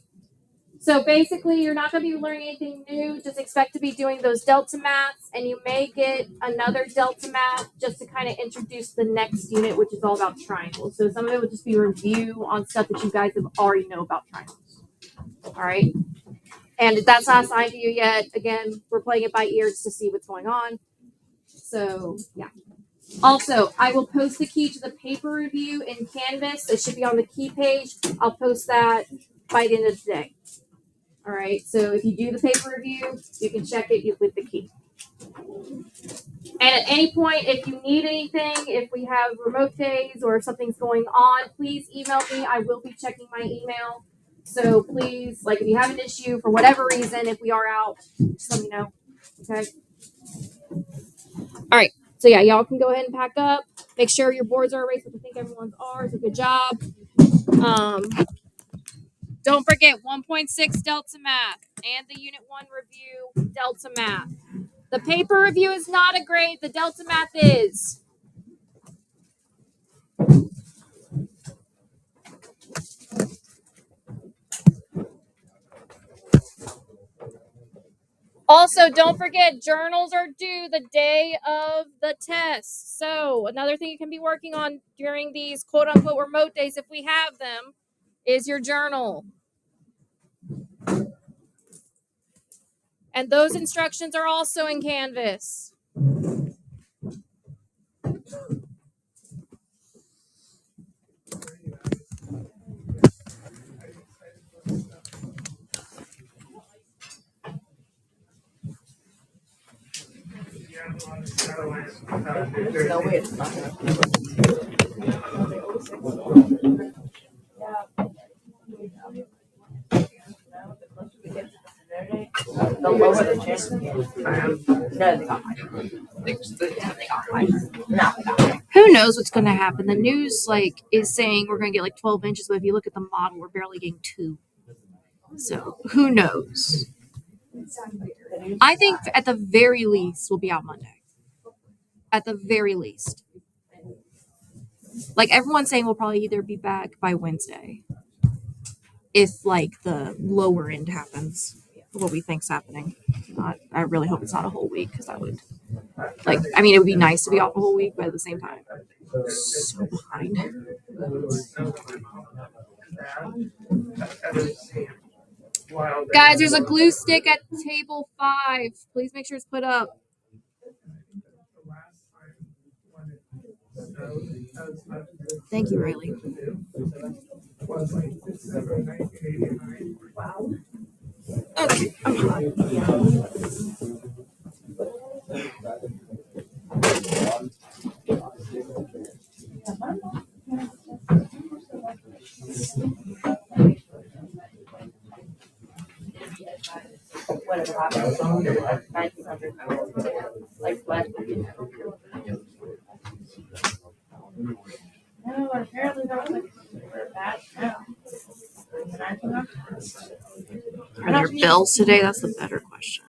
A: So basically, you're not going to be learning anything new. Just expect to be doing those Delta Maths, and you may get another Delta Math just to kind of introduce the next unit, which is all about triangles. So some of it will just be a review on stuff that you guys have already know about triangles. All right. And if that's not assigned to you yet, again, we're playing it by ear just to see what's going on. So, yeah. Also, I will post the key to the paper review in Canvas. It should be on the key page. I'll post that by the end of today. All right. So if you do the paper review, you can check it with the key. And at any point, if you need anything, if we have remote days or if something's going on, please email me. I will be checking my email. So please, like if you have an issue for whatever reason, if we are out, just let me know. Okay. All right. So yeah, y'all can go ahead and pack up. Make sure your boards are erased, which I think everyone's are, so good job. Don't forget 1.6 Delta Math and the Unit 1 review Delta Math. The paper review is not a grade, the Delta Math is. Also, don't forget, journals are due the day of the test. So, another thing you can be working on during these quote-unquote remote days, if we have them, is your journal. And those instructions are also in Canvas.
D: There's no way it's
A: Who knows what's going to happen? The news is saying we're going to get 12 inches, but if you look at the model, we're barely getting 2. So who knows? I think at the very least we'll be out Monday. At the very least. Everyone's saying we'll probably either be back by Wednesday. If the lower end happens. What we think's happening. I really hope it's not a whole week because that would it would be nice to be off a whole week, but at the same time, so behind. Guys, there's a glue stick at table 5. Please make sure it's put up. Thank you, Riley. Okay.
C: Whatever happens, 1900, no, apparently that was bad.
A: Are there bills today? That's the better question.